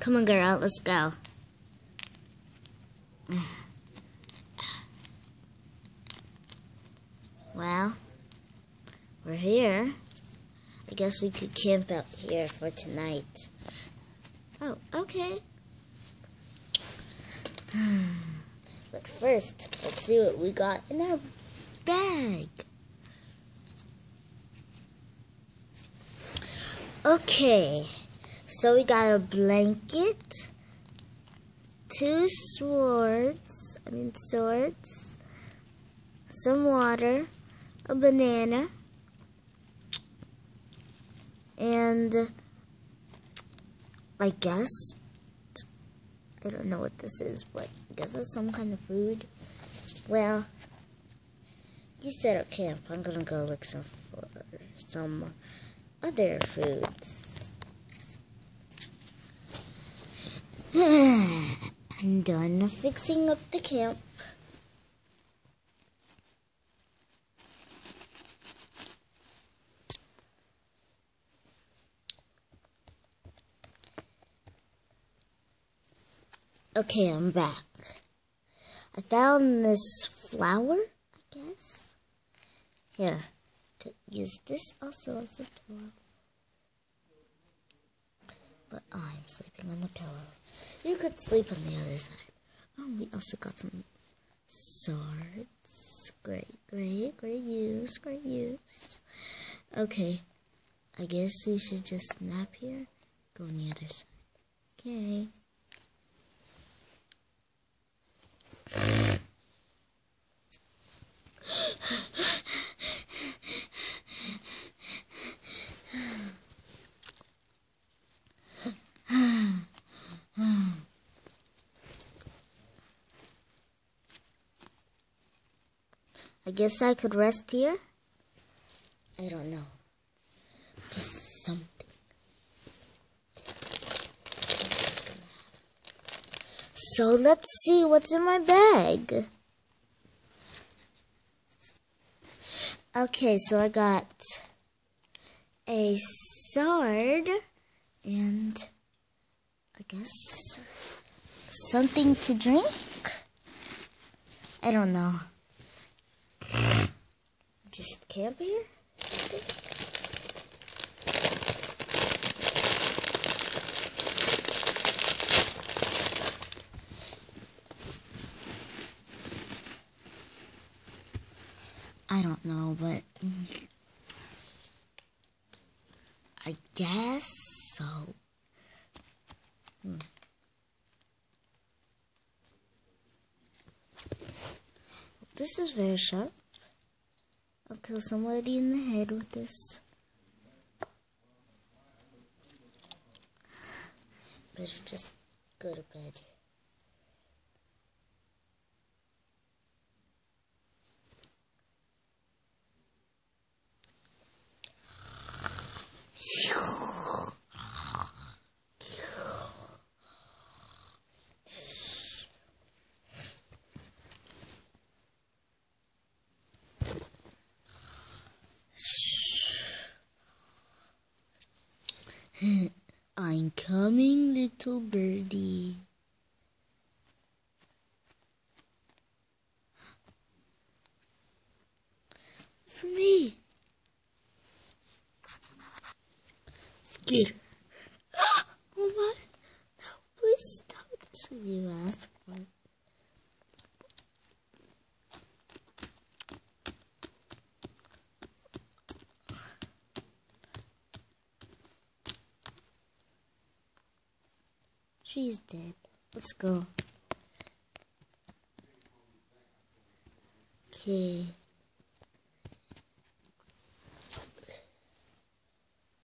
Come on, girl, let's go. Well, we're here. I guess we could camp out here for tonight. Oh, okay. But first, let's see what we got in our bag. Okay, so we got a blanket, two swords, some water, a banana, and I don't know what this is, but I guess it's some kind of food. Well, you set up camp. I'm gonna go look for some other foods. I'm done fixing up the camp. Okay, I'm back. I found this flower, I guess. Here, to use this also as a pillow. But I'm sleeping on the pillow. You could sleep on the other side. Oh, we also got some swords. Great use. Okay, I guess we should just nap here. Go on the other side. Okay. I guess I could rest here. I don't know. Just something. So let's see what's in my bag. Okay, so I got a sword and I guess something to drink. I don't know. Just camp here? I don't know, but I guess so. This is very sharp. I'll kill somebody in the head with this. Better just go to bed. I'm coming, little birdie. For me. Get her. Oh my. No, please don't. You asked for it. She's dead. Let's go. Okay.